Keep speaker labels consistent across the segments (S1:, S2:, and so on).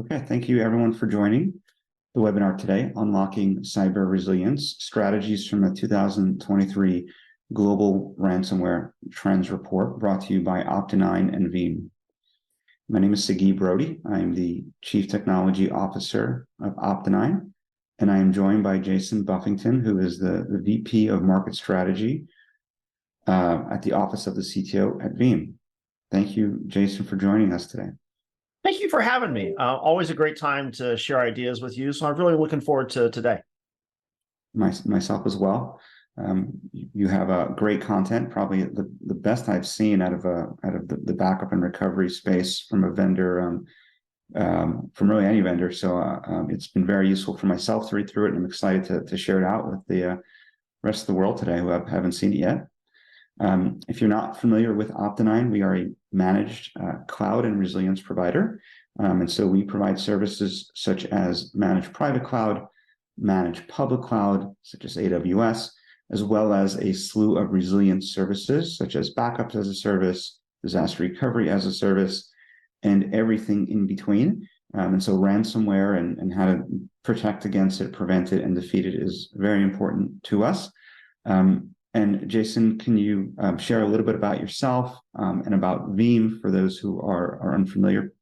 S1: Okay, thank you everyone for joining the webinar today, Unlocking Cyber Resilience, Strategies from the 2023 Global Ransomware Trends Report, brought to you by Opti9 and Veeam. My name is Sagi Brody. I am the Chief Technology Officer of Opti9, and I am joined by Jason Buffington, who is the VP of Market Strategy at the Office of the CTO at Veeam. Thank you, Jason, for joining us today.
S2: Thank you for having me. Always a great time to share ideas with you. So I'm really looking forward to today.
S1: Myself as well. You have great content, probably the best I've seen out of the backup and recovery space from a vendor, from really any vendor. So it's been very useful for myself to read through it, and I'm excited to share it out with the rest of the world today who haven't seen it yet. If you're not familiar with Opti9, we are a managed cloud and resilience provider. And so we provide services such as managed private cloud, managed public cloud, such as AWS, as well as a slew of resilience services, such as backups as a service, disaster recovery as a service, and everything in between. And so ransomware and how to protect against it, prevent it, and defeat it is very important to us. And Jason, can you share a little bit about yourself and about Veeam for those who are unfamiliar?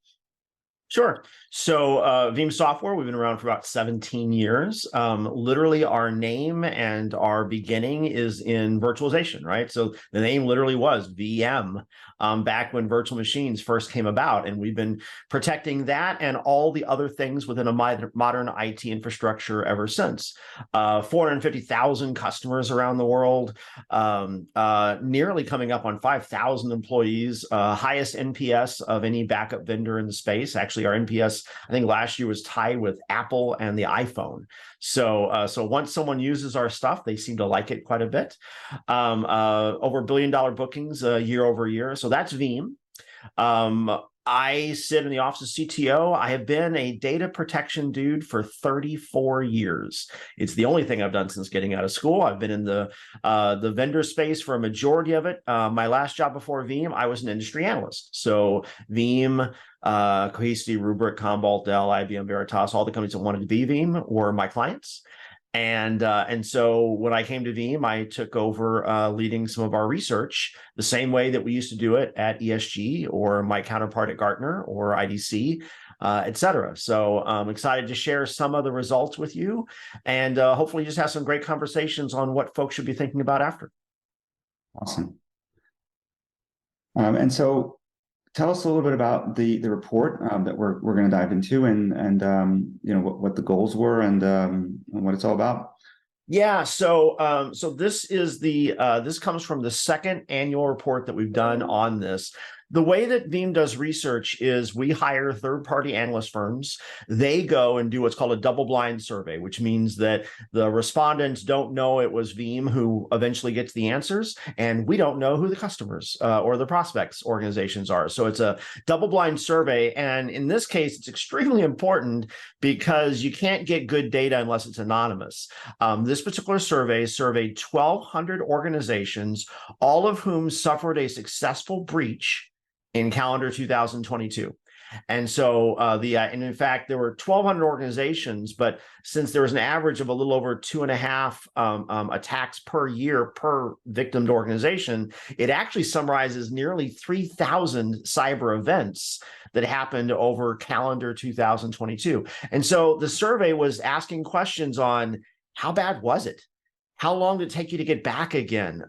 S2: Sure. So Veeam Software, we've been around for about 17 years. Literally, our name and our beginning is in virtualization, right? So the name literally was VM back when virtual machines first came about. And we've been protecting that and all the other things within a modern IT infrastructure ever since. 450,000 customers around the world, nearly coming up on 5,000 employees, highest NPS of any backup vendor in the space. Actually, our NPS, I think last year was tied with Apple and the iPhone. So once someone uses our stuff, they seem to like it quite a bit. Over $1 billion bookings year over year. So that's Veeam. I sit in the office of CTO. I have been a data protection dude for 34 years. It's the only thing I've done since getting out of school. I've been in the vendor space for a majority of it. My last job before Veeam, I was an industry analyst. So Veeam, Cohesity, Rubrik, Commvault, Dell, IBM, Veritas, all the companies that wanted to be Veeam were my clients. And so when I came to Veeam, I took over leading some of our research the same way that we used to do it at ESG or my counterpart at Gartner or IDC, et cetera. So I'm excited to share some of the results with you and hopefully just have some great conversations on what folks should be thinking about after.
S1: Awesome. And so tell us a little bit about the report that we're going to dive into, and you know what the goals were and what it's all about.
S2: Yeah, so this is this comes from the second annual report that we've done on this. The way that Veeam does research is we hire third-party analyst firms. They go and do what's called a double-blind survey, which means that the respondents don't know it was Veeam who eventually gets the answers, and we don't know who the customers or the prospects organizations are. So it's a double-blind survey, and in this case, it's extremely important because you can't get good data unless it's anonymous. This particular survey surveyed 1,200 organizations, all of whom suffered a successful breach in calendar 2022. And so and in fact, there were 1,200 organizations, but since there was an average of a little over 2.5 attacks per year per victimed organization, it actually summarizes nearly 3,000 cyber events that happened over calendar 2022. And so the survey was asking questions on how bad was it? How long did it take you to get back again?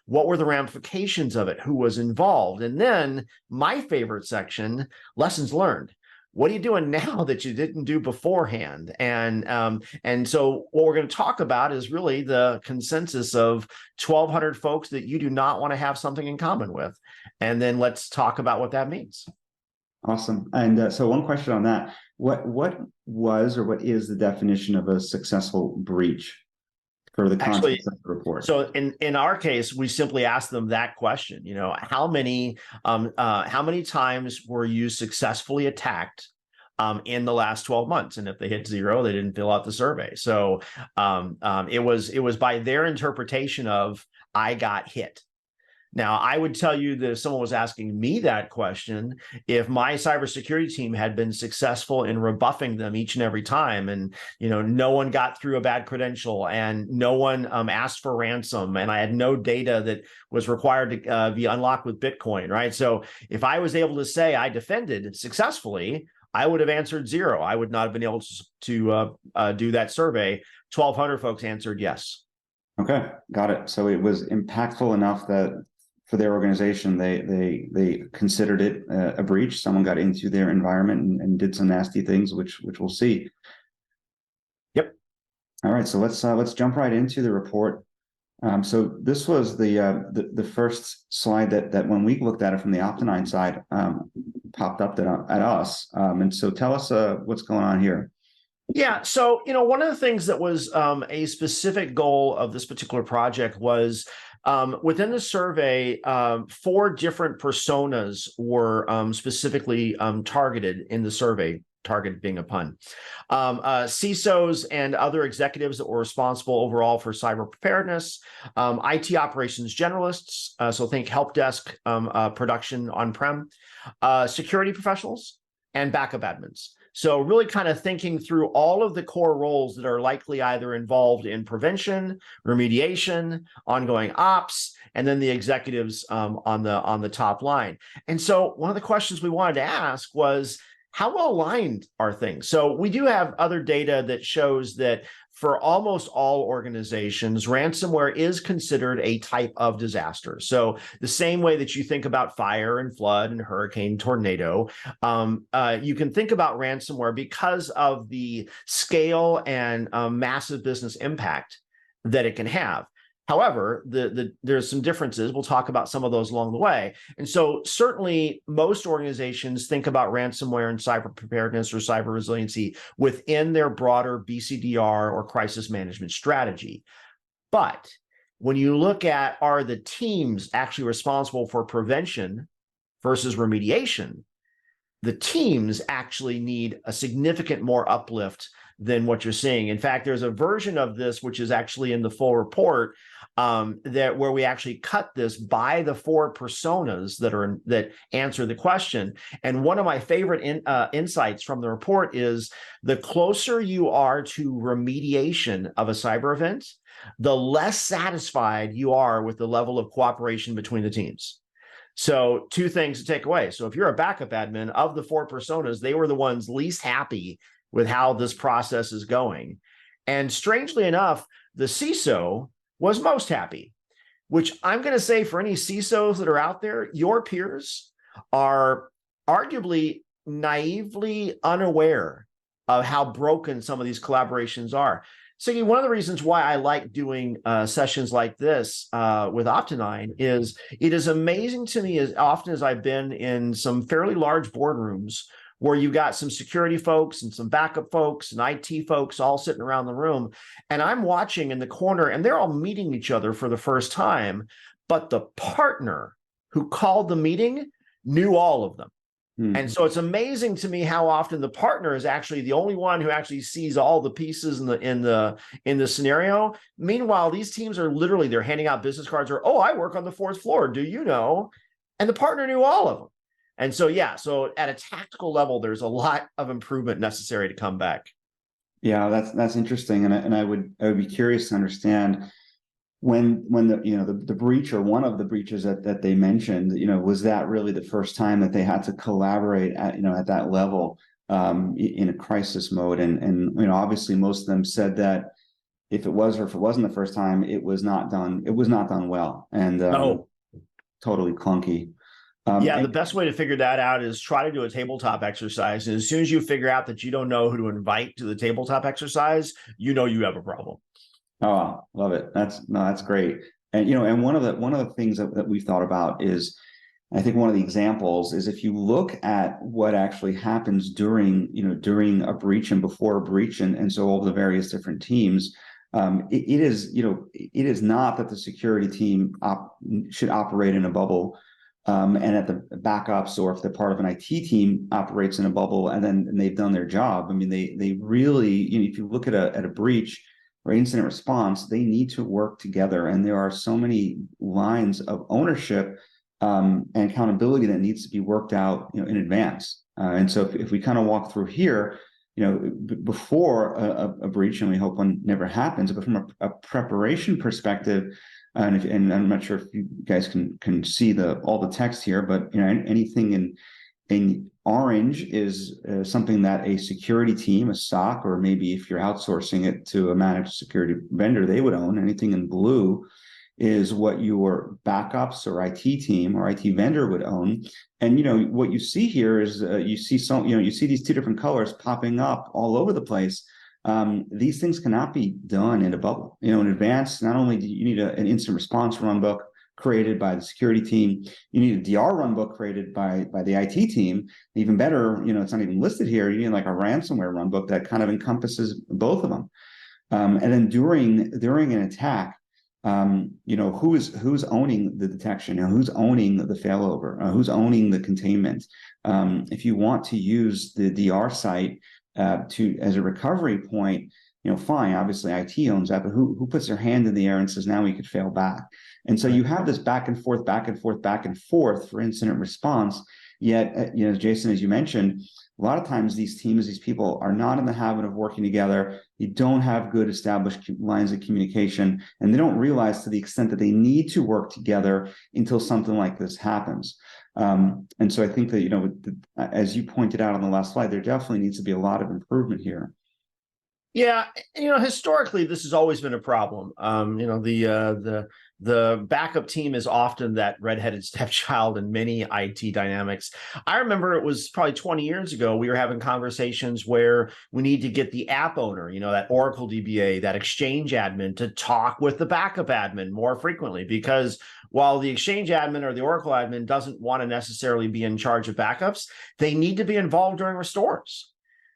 S2: What were the ramifications of it? Who was involved? And then my favorite section, lessons learned. What are you doing now that you didn't do beforehand? And so what we're going to talk about is really the consensus of 1,200 folks that you do not want to have something in common with. And then let's talk about what that means.
S1: Awesome. And so one question on that, what was or what is the definition of a successful breach? For the context of the report.
S2: So in our case, we simply asked them that question. You know, how many times were you successfully attacked in the last 12 months? And if they hit 0, they didn't fill out the survey. So it was by their interpretation of I got hit. Now, I would tell you that if someone was asking me that question, if my cybersecurity team had been successful in rebuffing them each and every time, and no one got through a bad credential, and no one asked for ransom, and I had no data that was required to be unlocked with Bitcoin, right? So if I was able to say I defended successfully, I would have answered 0. I would not have been able to do that survey. 1,200 folks answered yes.
S1: Okay, got it. So it was impactful enough that for their organization, they considered it a breach. Someone got into their environment and did some nasty things, which we'll see.
S2: Yep.
S1: All right, so let's jump right into the report. So this was the first slide that when we looked at it from the Opti9 side popped up at us. And so tell us what's going on here.
S2: Yeah. So, one of the things that was a specific goal of this particular project was within the survey, 4 different personas were specifically targeted in the survey, target being a pun. CISOs and other executives that were responsible overall for cyber preparedness, IT operations generalists, so think help desk production on-prem, security professionals, and backup admins. So really kind of thinking through all of the core roles that are likely either involved in prevention, remediation, ongoing ops, and then the executives on the top line. And so one of the questions we wanted to ask was, how well aligned are things? So we do have other data that shows that for almost all organizations, ransomware is considered a type of disaster. So the same way that you think about fire and flood and hurricane, tornado, you can think about ransomware because of the scale and massive business impact that it can have. However, there's some differences. We'll talk about some of those along the way. And so certainly most organizations think about ransomware and cyber preparedness or cyber resiliency within their broader BCDR or crisis management strategy. But when you look at, are the teams actually responsible for prevention versus remediation, the teams actually need a significant more uplift than what you're seeing. In fact, there's a version of this which is actually in the full report where we actually cut this by the 4 personas that answer the question. And one of my favorite insights from the report is the closer you are to remediation of a cyber event, the less satisfied you are with the level of cooperation between the teams. So 2 things to take away. So if you're a backup admin, of the 4 personas, they were the ones least happy with how this process is going. And strangely enough, the CISO was most happy, which I'm going to say for any CISOs that are out there, your peers are arguably naively unaware of how broken some of these collaborations are. So one of the reasons why I like doing sessions like this with Opti9 is it is amazing to me as often as I've been in some fairly large boardrooms where you got some security folks and some backup folks and IT folks all sitting around the room. And I'm watching in the corner and they're all meeting each other for the first time. But the partner who called the meeting knew all of them. And so it's amazing to me how often the partner is actually the only one who actually sees all the pieces in the scenario. Meanwhile, these teams are literally, they're handing out business cards or, oh, I work on the 4th floor. Do you know? And the partner knew all of them. And so, yeah, so at a tactical level, there's a lot of improvement necessary to come back.
S1: Yeah, that's interesting. And I would be curious to understand when the breach or one of the breaches that they mentioned, was that really the first time that they had to collaborate at that level in a crisis mode? And obviously most of them said that if it was or if it wasn't the first time, it was not done well and totally clunky.
S2: The best way to figure that out is try to do a tabletop exercise. And as soon as you figure out that you don't know who to invite to the tabletop exercise, you have a problem.
S1: Oh, love it. That's great. And and one of the things that we've thought about is, I think one of the examples is if you look at what actually happens during a breach and before a breach, and so all the various different teams, it is not that the security team should operate in a bubble, and at the backups, or if they're part of an IT team, operates in a bubble, and they've done their job. I mean, they really, if you look at a breach, or incident response, they need to work together. And there are so many lines of ownership and accountability that needs to be worked out, in advance. And so if we kind of walk through here, before a breach, and we hope one never happens, but from a preparation perspective, and I'm not sure if you guys can see all the text here, but anything in orange is something that a security team, a SOC, or maybe if you're outsourcing it to a managed security vendor, they would own. Anything in blue is what your backups or IT team or IT vendor would own. And what you see here is you see these two different colors popping up all over the place. These things cannot be done in a bubble. In advance, not only do you need an instant response runbook created by the security team, you need a DR runbook created by the IT team. Even better, it's not even listed here. You need like a ransomware runbook that kind of encompasses both of them. And then during an attack, who's owning the detection, who's owning the failover, who's owning the containment. If you want to use the DR site as a recovery point, fine, obviously IT owns that, but who puts their hand in the air and says, now we could fail back? And so you have this back and forth for incident response. Yet, Jason, as you mentioned, a lot of times these teams, these people are not in the habit of working together. You don't have good established lines of communication, and they don't realize to the extent that they need to work together until something like this happens. And so I think that, as you pointed out on the last slide, there definitely needs to be a lot of improvement here.
S2: Yeah, historically, this has always been a problem. The backup team is often that redheaded stepchild in many IT dynamics. I remember it was probably 20 years ago, we were having conversations where we need to get the app owner, that Oracle DBA, that Exchange admin, to talk with the backup admin more frequently, because while the Exchange admin or the Oracle admin doesn't want to necessarily be in charge of backups, they need to be involved during restores.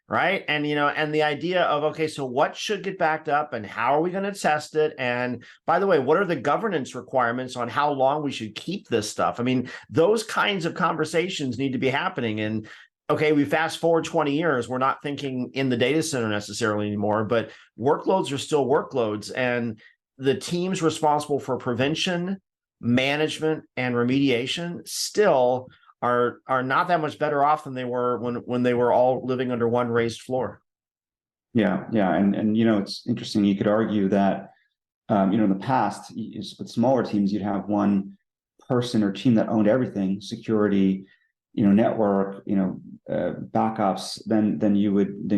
S2: Right. And, and the idea of, okay, so what should get backed up and how are we going to test it? And by the way, what are the governance requirements on how long we should keep this stuff? I mean, those kinds of conversations need to be happening. And okay, we fast forward 20 years, we're not thinking in the data center necessarily anymore, but workloads are still workloads. And the teams responsible for prevention, management, and remediation still are not that much better off than they were when they were all living under one raised floor.
S1: Yeah. And it's interesting. You could argue that, in the past, with smaller teams, you'd have one person or team that owned everything: security, network, backups. Then you would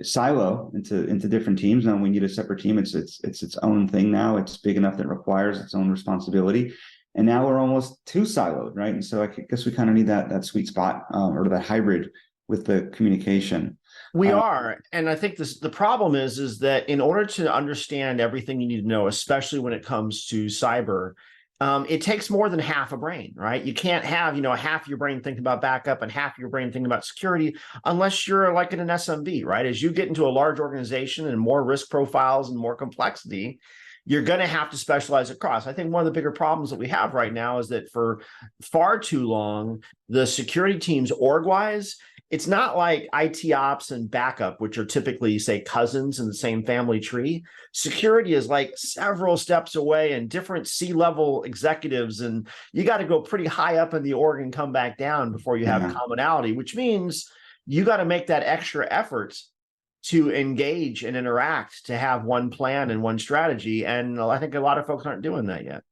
S1: silo into different teams. Now we need a separate team. It's its own thing now. It's big enough that it requires its own responsibility. And now we're almost too siloed, right? And so I guess we kind of need that sweet spot, or that hybrid with the communication.
S2: We are. And I think the problem is that in order to understand everything you need to know, especially when it comes to cyber, it takes more than half a brain, right? You can't have, half your brain thinking about backup and half your brain thinking about security unless you're like in an SMB, right? As you get into a large organization and more risk profiles and more complexity, you're going to have to specialize across. I think one of the bigger problems that we have right now is that for far too long, the security teams org-wise, it's not like IT ops and backup, which are typically, say, cousins in the same family tree. Security is like several steps away and different C-level executives, and you got to go pretty high up in the org and come back down before you have commonality, which means you got to make that extra effort to engage and interact, to have one plan and one strategy. And I think a lot of folks aren't doing that yet.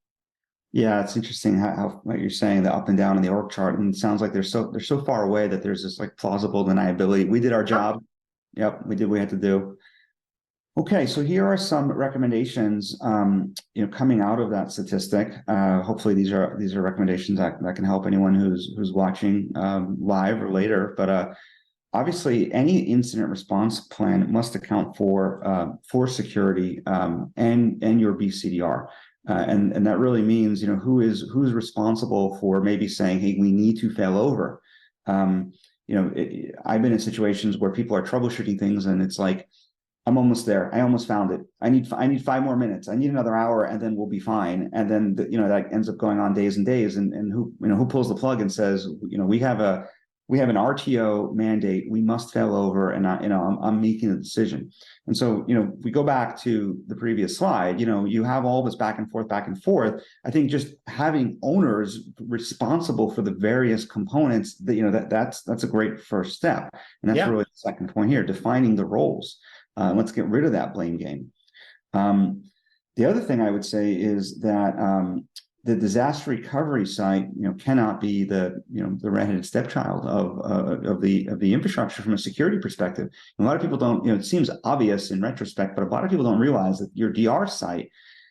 S2: Yeah,
S1: it's interesting how what you're saying, the up and down in the org chart, and it sounds like they're so far away that there's this like plausible deniability. We did our job. Yep, we did what we had to do. Okay, so here are some recommendations, coming out of that statistic. Hopefully these are recommendations that can help anyone who's watching live or later. But obviously, any incident response plan must account for security and your BCDR, and that really means who's responsible for maybe saying, hey, we need to fail over. I've been in situations where people are troubleshooting things, and it's like, I'm almost there. I almost found it. I need 5 more minutes. I need another hour, and then we'll be fine. And then that ends up going on days and days. And who pulls the plug and says, we have a we have an RTO mandate. We must fail over, and I'm making the decision. And so, we go back to the previous slide. You have all this back and forth, back and forth. I think just having owners responsible for the various components, that's a great first step. And that's really the second point here: defining the roles. Let's get rid of that blame game. The other thing I would say is that the disaster recovery site, cannot be the redheaded stepchild of the infrastructure from a security perspective. And a lot of people don't. It seems obvious in retrospect, but a lot of people don't realize that your DR site,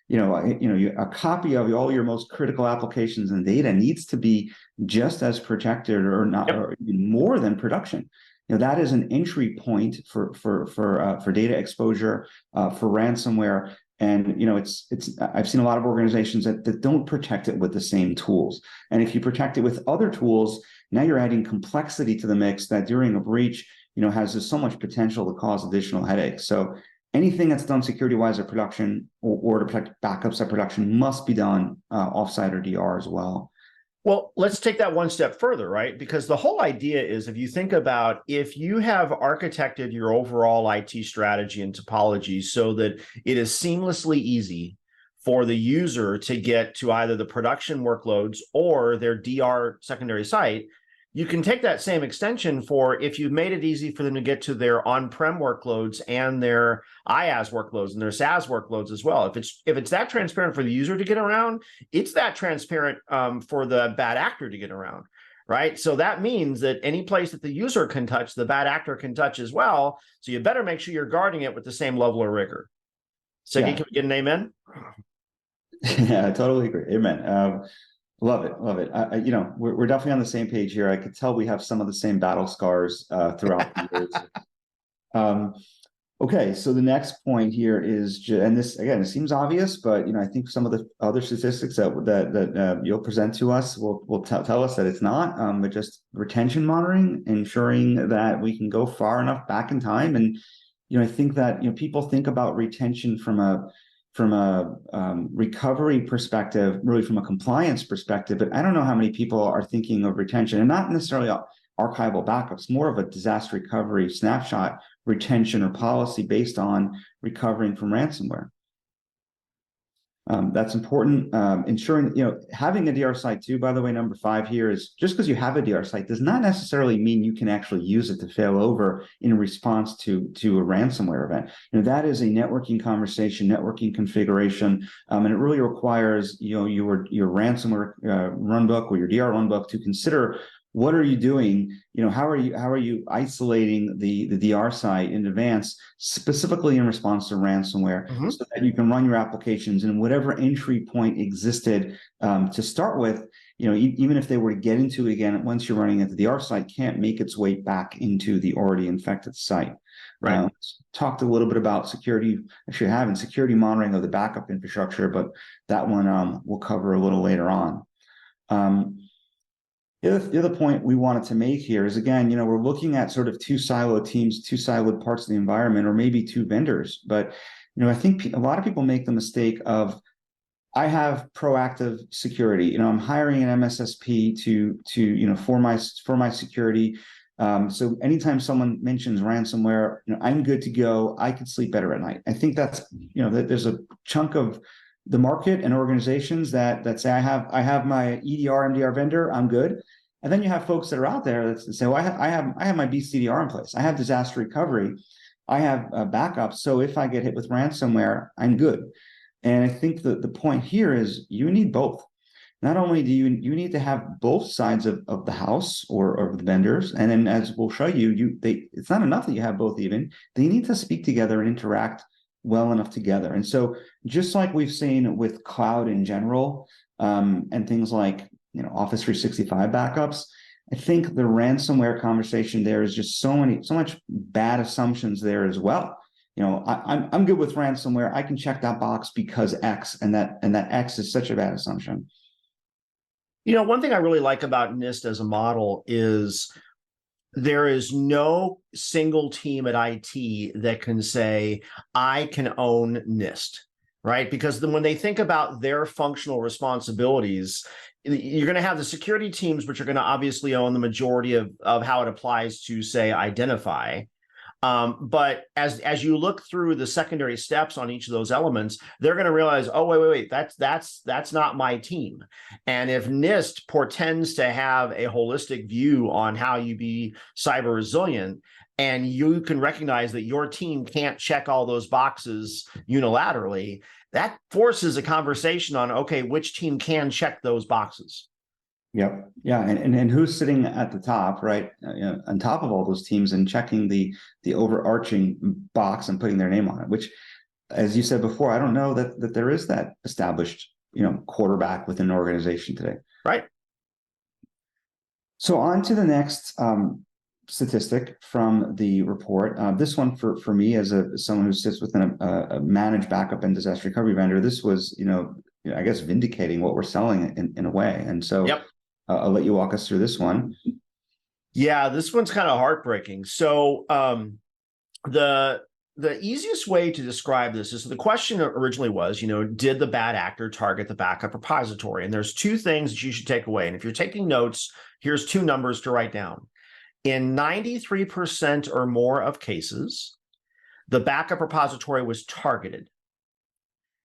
S1: a copy of all your most critical applications and data needs to be just as protected, or not, or even more than production. That is an entry point for data exposure, for ransomware. And I've seen a lot of organizations that don't protect it with the same tools. And if you protect it with other tools, now you're adding complexity to the mix that during a breach, has just so much potential to cause additional headaches. So anything that's done security-wise at production or to protect backups at production must be done offsite or DR as well.
S2: Well, let's take that one step further, right? Because the whole idea is, if you think about, if you have architected your overall IT strategy and topology so that it is seamlessly easy for the user to get to either the production workloads or their DR secondary site, you can take that same extension for, if you've made it easy for them to get to their on-prem workloads and their IaaS workloads and their SaaS workloads as well. If it's that transparent for the user to get around, it's that transparent for the bad actor to get around, right? So that means that any place that the user can touch, the bad actor can touch as well. So you better make sure you're guarding it with the same level of rigor. Siggy, can we get an amen?
S1: Yeah, I totally agree. Amen. Love it. We're definitely on the same page here. I could tell we have some of the same battle scars throughout the years. Okay, so the next point here is, and this again, it seems obvious, but I think some of the other statistics that you'll present to us will tell us that it's not. But just retention monitoring, ensuring that we can go far enough back in time, and I think that people think about retention from a recovery perspective, really from a compliance perspective, but I don't know how many people are thinking of retention, and not necessarily archival backups, more of a disaster recovery snapshot retention or policy based on recovering from ransomware. That's important. Ensuring, having a DR site too, by the way, number 5 here is, just because you have a DR site does not necessarily mean you can actually use it to fail over in response to a ransomware event. That is a networking conversation, networking configuration, and it really requires, your ransomware runbook or your DR runbook to consider, what are you doing? How are you isolating the DR site in advance, specifically in response to ransomware, so that you can run your applications and whatever entry point existed to start with, even if they were to get into it again, once you're running at the DR site, can't make its way back into the already infected site. Right. Talked a little bit about security, actually having security monitoring of the backup infrastructure, but that one we'll cover a little later on. The other point we wanted to make here is, again, we're looking at sort of 2 siloed teams, 2 siloed parts of the environment, or maybe 2 vendors. But, I think a lot of people make the mistake of, I have proactive security. I'm hiring an MSSP to for my security. So anytime someone mentions ransomware, I'm good to go. I could sleep better at night. I think that's, that there's a chunk of the market and organizations that say, I have my EDR, MDR vendor, I'm good. And then you have folks that are out there that say, well, I have my BCDR in place. I have disaster recovery. I have backups. So if I get hit with ransomware, I'm good. And I think the point here is, you need both. Not only do you need to have both sides of the house or the vendors, and then, as we'll show you, it's not enough that you have both even. They need to speak together and interact well enough together. And so, just like we've seen with cloud in general, and things like Office 365 backups, I think the ransomware conversation there is just so much bad assumptions there as well. I'm good with ransomware. I can check that box because X, and that X is such a bad assumption.
S2: One thing I really like about NIST as a model is, there is no single team at IT that can say, I can own NIST, right? Because then when they think about their functional responsibilities, you're going to have the security teams, which are going to obviously own the majority of how it applies to, say, identify. But as you look through the secondary steps on each of those elements, they're going to realize, oh, wait, that's not my team. And if NIST portends to have a holistic view on how you be cyber resilient, and you can recognize that your team can't check all those boxes unilaterally, that forces a conversation on, okay, which team can check those boxes.
S1: Yep. Yeah. And who's sitting at the top, right? On top of all those teams and checking the overarching box and putting their name on it, which, as you said before, I don't know that there is that established, quarterback within an organization today.
S2: Right.
S1: So on to the next statistic from the report. This one for me as someone who sits within a managed backup and disaster recovery vendor, this was, I guess, vindicating what we're selling in a way. And so
S2: yep.
S1: I'll let you walk us through this one.
S2: Yeah, this one's kind of heartbreaking. So the easiest way to describe this is, the question originally was, did the bad actor target the backup repository? And there's two things that you should take away. And if you're taking notes, here's two numbers to write down. In 93% or more of cases, the backup repository was targeted.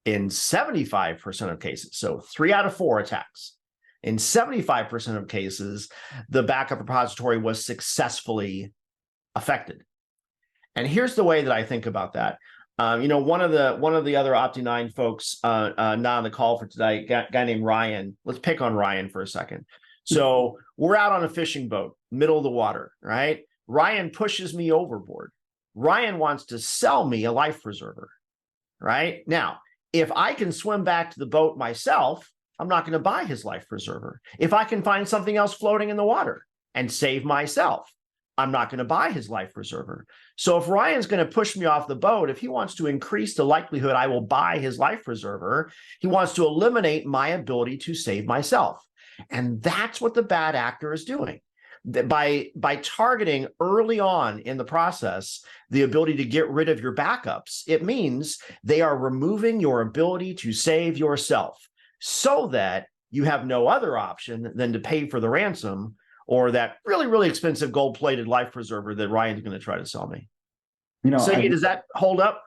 S2: In 75% of cases, so 3 out of 4 attacks, in 75% of cases, the backup repository was successfully affected. And here's the way that I think about that. One of the other Opti9 folks not on the call for today, guy named Ryan. Let's pick on Ryan for a second. So we're out on a fishing boat, middle of the water, right? Ryan pushes me overboard. Ryan wants to sell me a life preserver, right? Now, if I can swim back to the boat myself, I'm not going to buy his life preserver. If I can find something else floating in the water and save myself, I'm not going to buy his life preserver. So if Ryan's going to push me off the boat, if he wants to increase the likelihood I will buy his life preserver, he wants to eliminate my ability to save myself. And that's what the bad actor is doing. By targeting early on in the process the ability to get rid of your backups, it means they are removing your ability to save yourself, so that you have no other option than to pay for the ransom or that really, really expensive gold-plated life preserver that Ryan's going to try to sell me. So does that hold up?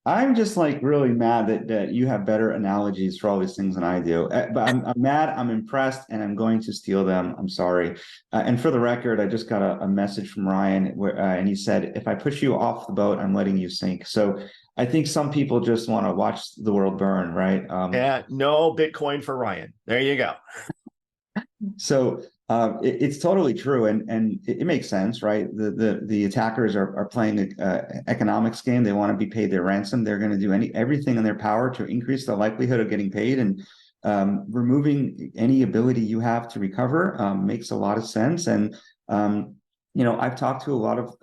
S1: I'm just really mad that you have better analogies for all these things than I do. But I'm mad, I'm impressed, and I'm going to steal them. I'm sorry. And for the record, I just got a message from Ryan and he said, if I push you off the boat, I'm letting you sink. So I think some people just want to watch the world burn, right?
S2: Yeah, no Bitcoin for Ryan. There you go.
S1: So it's totally true, and it makes sense, right? The attackers are playing an economics game. They want to be paid their ransom. They're going to do everything in their power to increase the likelihood of getting paid, and removing any ability you have to recover makes a lot of sense. And I've talked to a lot of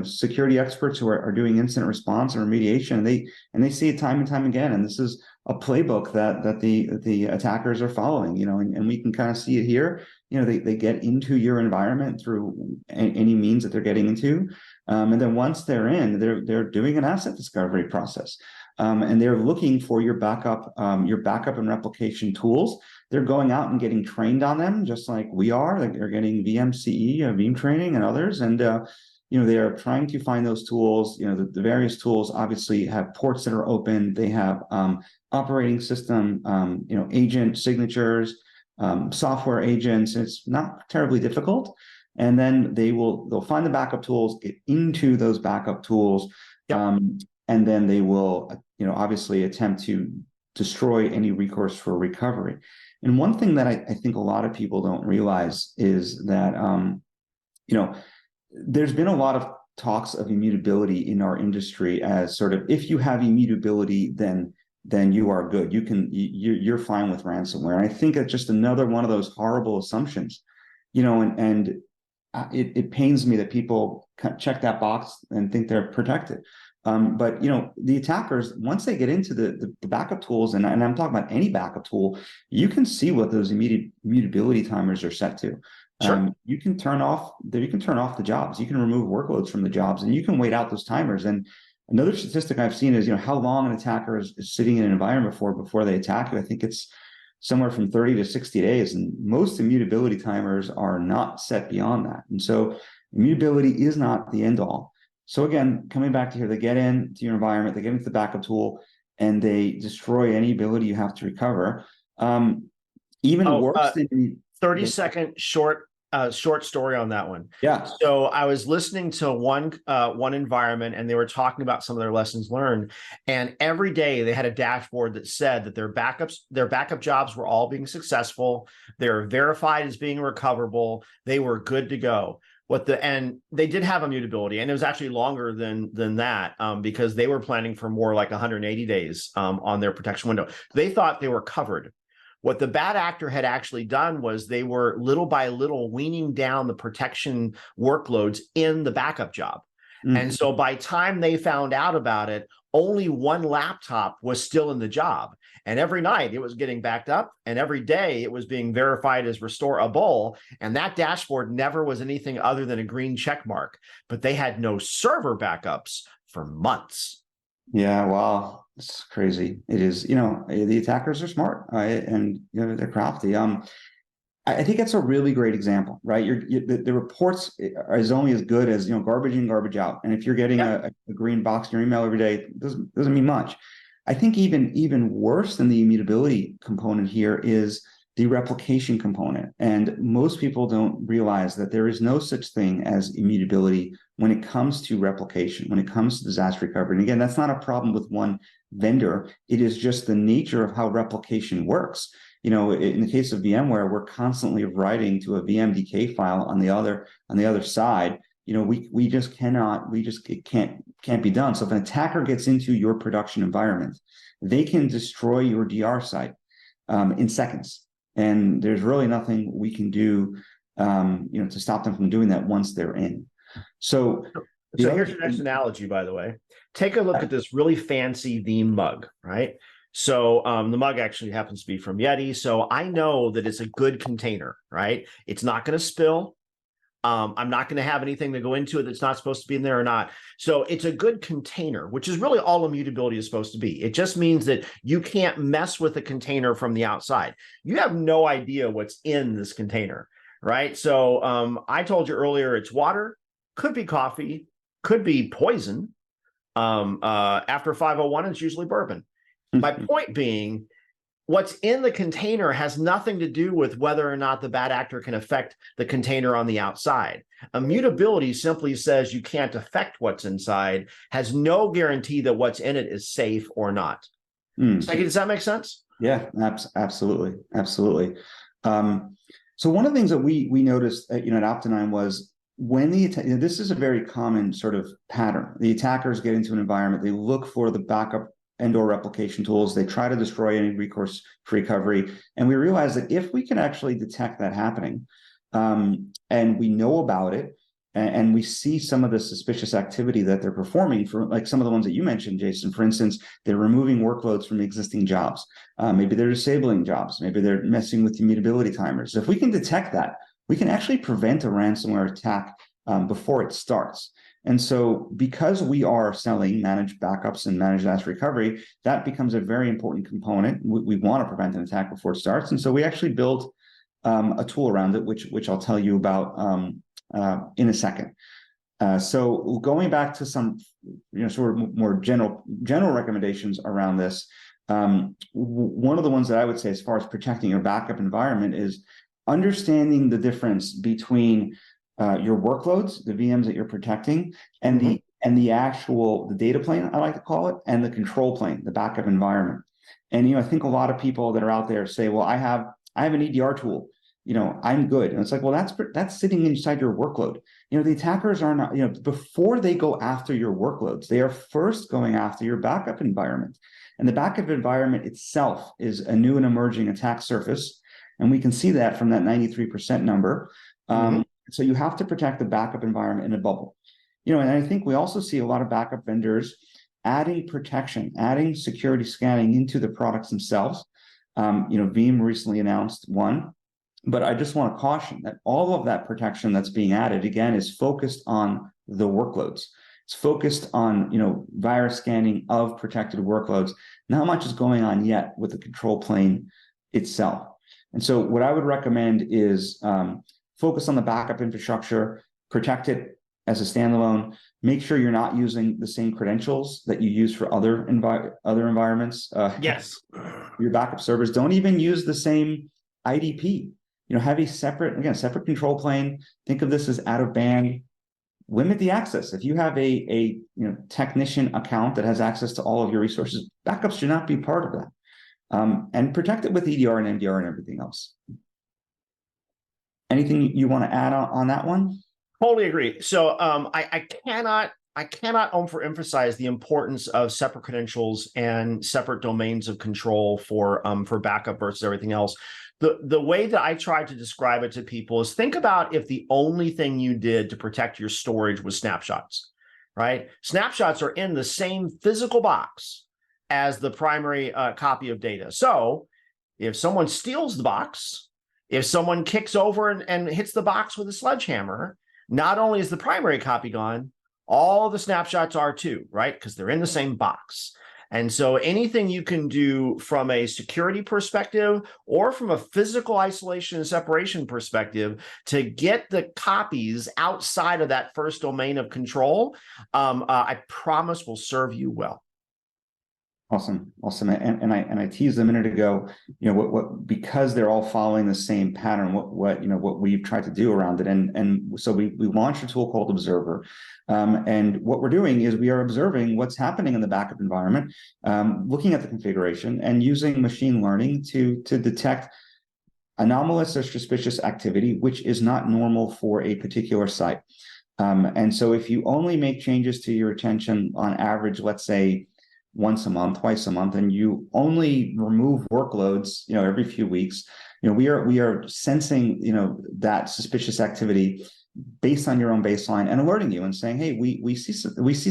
S1: security experts who are doing incident response and remediation, and they see it time and time again. And this is a playbook that the attackers are following. And we can kind of see it here. They get into your environment through any means that they're getting into, and then once they're in, they're doing an asset discovery process, and they're looking for your backup and replication tools. They're going out and getting trained on them, just like we are. Like they're getting VMCE, Veeam training, and others, and they are trying to find those tools. The various tools obviously have ports that are open. They have operating system, agent signatures, software agents. It's not terribly difficult, and then they'll find the backup tools, get into those backup tools,
S2: yep.
S1: And then they will, obviously attempt to destroy any recourse for recovery. And one thing that I think a lot of people don't realize is that, there's been a lot of talks of immutability in our industry as sort of, if you have immutability, then you are good. You're fine with ransomware. And I think that's just another one of those horrible assumptions, and it pains me that people check that box and think they're protected. But the attackers, once they get into the backup tools, and I'm talking about any backup tool, you can see what those immutability timers are set to.
S2: Sure.
S1: You can turn off the jobs. You can remove workloads from the jobs, and you can wait out those timers. And Another statistic I've seen is, how long an attacker is sitting in an environment before they attack you. I think it's somewhere from 30 to 60 days. And most immutability timers are not set beyond that. And so immutability is not the end all. So again, coming back to here, they get into your environment, they get into the backup tool, and they destroy any ability you have to recover. Even worse than
S2: 30-second short story on that one.
S1: Yeah.
S2: So I was listening to one environment, and they were talking about some of their lessons learned. And every day they had a dashboard that said that their backup jobs were all being successful. They were verified as being recoverable. They were good to go. And they did have immutability, and it was actually longer than that, because they were planning for more like 180 days on their protection window. They thought they were covered. What the bad actor had actually done was they were little by little weaning down the protection workloads in the backup job. Mm-hmm. And so by time they found out about it, only one laptop was still in the job. And every night it was getting backed up, and every day it was being verified as restorable. And that dashboard never was anything other than a green check mark, but they had no server backups for months.
S1: Yeah, wow, it's crazy. It is. The attackers are smart, and they're crafty. I think that's a really great example, right? The reports is only as good as garbage in, garbage out. And if you're getting a green box in your email every day, it doesn't mean much. I think even worse than the immutability component here is the replication component. And most people don't realize that there is no such thing as immutability when it comes to replication, when it comes to disaster recovery. And again, that's not a problem with one vendor. It is just the nature of how replication works. In the case of VMware, we're constantly writing to a VMDK file on the other side. It can't be done. So if an attacker gets into your production environment, they can destroy your DR site in seconds. And there's really nothing we can do, to stop them from doing that once they're in. So
S2: here's your next analogy, by the way. Take a look at this really fancy Veeam mug, right? So the mug actually happens to be from Yeti. So I know that it's a good container, right? It's not going to spill. I'm not going to have anything to go into it that's not supposed to be in there or not. So it's a good container, which is really all immutability is supposed to be. It just means that you can't mess with the container from the outside. You have no idea what's in this container, right? So I told you earlier, it's water, could be coffee, could be poison. After 501, it's usually bourbon. My point being, what's in the container has nothing to do with whether or not the bad actor can affect the container on the outside. Immutability simply says you can't affect what's inside, has no guarantee that what's in it is safe or not. Does that make sense?
S1: Yeah, absolutely. Absolutely. So one of the things that we noticed at Opti9 was when this is a very common sort of pattern. The attackers get into an environment, they look for the backup and/or replication tools. They try to destroy any recourse for recovery. And we realize that if we can actually detect that happening, and we know about it, and we see some of the suspicious activity that they're performing, for like some of the ones that you mentioned, Jason, for instance, they're removing workloads from existing jobs. Maybe they're disabling jobs. Maybe they're messing with immutability timers. So if we can detect that, we can actually prevent a ransomware attack before it starts. And so because we are selling managed backups and managed disaster recovery, that becomes a very important component. We want to prevent an attack before it starts. And so we actually built a tool around it, which I'll tell you about in a second. So going back to some sort of more general recommendations around this, one of the ones that I would say as far as protecting your backup environment is understanding the difference between your workloads, the VMs that you're protecting, and the actual data plane, I like to call it, and the control plane, the backup environment. And I think a lot of people that are out there say, well, I have an EDR tool, I'm good. And it's like, well, that's sitting inside your workload. The attackers are not, before they go after your workloads, they are first going after your backup environment. And the backup environment itself is a new and emerging attack surface. And we can see that from that 93% number. So you have to protect the backup environment in a bubble. And I think we also see a lot of backup vendors adding protection, adding security scanning into the products themselves. Veeam recently announced one, but I just want to caution that all of that protection that's being added, again, is focused on the workloads. It's focused on, virus scanning of protected workloads. Not much is going on yet with the control plane itself. And so what I would recommend is focus on the backup infrastructure, protect it as a standalone, make sure you're not using the same credentials that you use for other environments.
S2: Yes.
S1: Your backup servers, don't even use the same IDP. Have a separate control plane. Think of this as out of band. Limit the access. If you have a technician account that has access to all of your resources, backups should not be part of that. And protect it with EDR and MDR and everything else. Anything you want to add on that one?
S2: Totally agree. So I cannot overemphasize the importance of separate credentials and separate domains of control for backup versus everything else. The way that I try to describe it to people is, think about if the only thing you did to protect your storage was snapshots, right? Snapshots are in the same physical box as the primary copy of data. So if someone steals the box, if someone kicks over and hits the box with a sledgehammer, not only is the primary copy gone, all the snapshots are too, right? Because they're in the same box. And so anything you can do from a security perspective or from a physical isolation and separation perspective to get the copies outside of that first domain of control, I promise will serve you well.
S1: Awesome. And I teased a minute ago, what because they're all following the same pattern, what we've tried to do around it. And so we launched a tool called Observer. And what we're doing is we are observing what's happening in the backup environment, looking at the configuration and using machine learning to detect anomalous or suspicious activity, which is not normal for a particular site. And so if you only make changes to your attention on average, let's say once a month, twice a month, and you only remove workloads, every few weeks, we are sensing, that suspicious activity based on your own baseline and alerting you and saying, hey, we see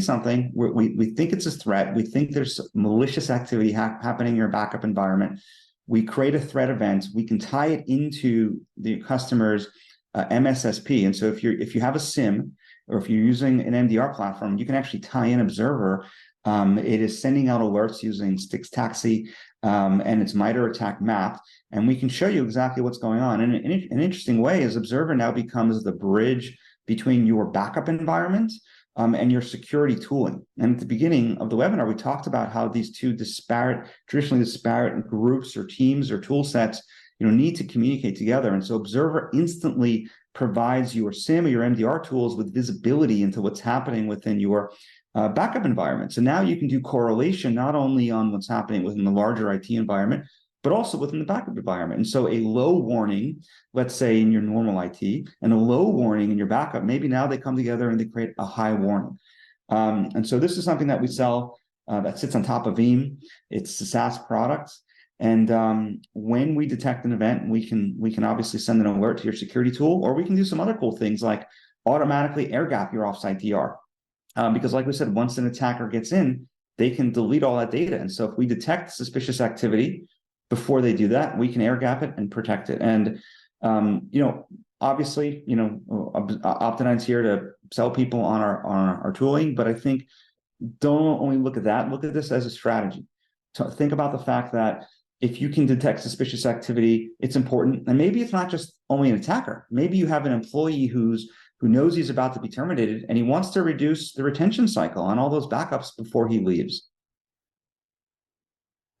S1: something, we think it's a threat, we think there's malicious activity happening in your backup environment. We create a threat event, we can tie it into the customer's MSSP. And so if you have a SIM or if you're using an MDR platform, you can actually tie in Observer. It is sending out alerts using Styx Taxi, and it's MITRE ATT&CK mapped, and we can show you exactly what's going on. And an interesting way is Observer now becomes the bridge between your backup environment and your security tooling. And at the beginning of the webinar, we talked about how these two traditionally disparate groups or teams or tool sets, need to communicate together. And so Observer instantly provides your SIM or your MDR tools with visibility into what's happening within your backup environment. So now you can do correlation not only on what's happening within the larger IT environment, but also within the backup environment. And so a low warning, let's say in your normal IT, and a low warning in your backup, maybe now they come together and they create a high warning. And so this is something that we sell that sits on top of Veeam. It's a SaaS product. And when we detect an event, we can obviously send an alert to your security tool, or we can do some other cool things like automatically air gap your offsite DR. Because like we said, once an attacker gets in, they can delete all that data. And so if we detect suspicious activity before they do that, we can air gap it and protect it. And, obviously, Optinine's here to sell people on our tooling, but I think don't only look at that, look at this as a strategy. So think about the fact that if you can detect suspicious activity, it's important. And maybe it's not just only an attacker. Maybe you have an employee who knows he's about to be terminated and he wants to reduce the retention cycle on all those backups before he leaves.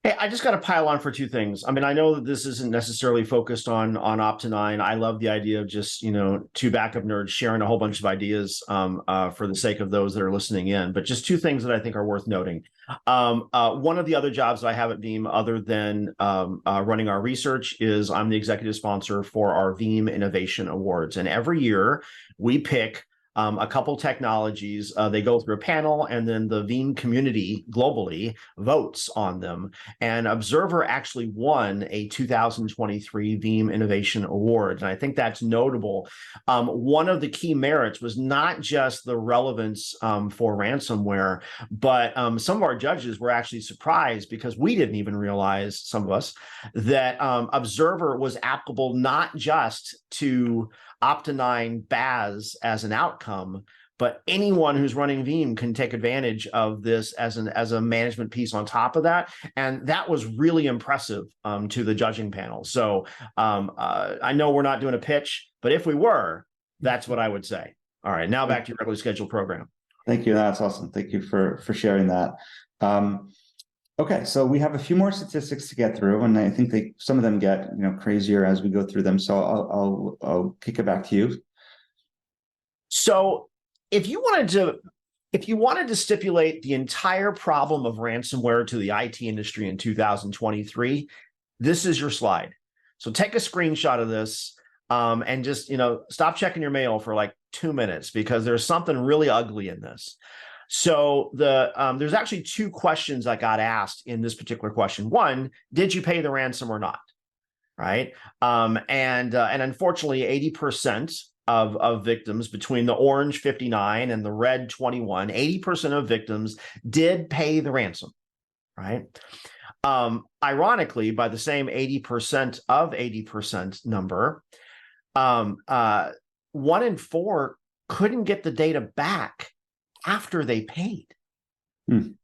S2: Hey, I just got to pile on for two things. I mean, I know that this isn't necessarily focused on Optinine. I love the idea of just, two backup nerds sharing a whole bunch of ideas for the sake of those that are listening in. But just two things that I think are worth noting. One of the other jobs that I have at Veeam, other than running our research, is I'm the executive sponsor for our Veeam Innovation Awards. And every year we pick a couple technologies. They go through a panel, and then the Veeam community globally votes on them. And Observer actually won a 2023 Veeam Innovation Award. And I think that's notable. One of the key merits was not just the relevance for ransomware, but some of our judges were actually surprised, because we didn't even realize, some of us, that Observer was applicable not just to Optinine BAS as an outcome, but anyone who's running Veeam can take advantage of this as a management piece on top of that. And that was really impressive to the judging panel. So I know we're not doing a pitch, but if we were, that's what I would say. All right, now back to your regularly scheduled program.
S1: Thank you. That's awesome. Thank you for sharing that. Okay, so we have a few more statistics to get through, and I think some of them get crazier as we go through them. So I'll kick it back to you.
S2: So if you wanted to stipulate the entire problem of ransomware to the IT industry in 2023, this is your slide. So take a screenshot of this and just stop checking your mail for like 2 minutes, because there's something really ugly in this. So there's actually two questions I got asked in this particular question. One, did you pay the ransom or not? Right. And unfortunately, 80% of victims, between the orange 59 and the red 21, 80% of victims did pay the ransom. Right. Ironically, by the same 80% of 80% number, 1 in 4 couldn't get the data back after they paid.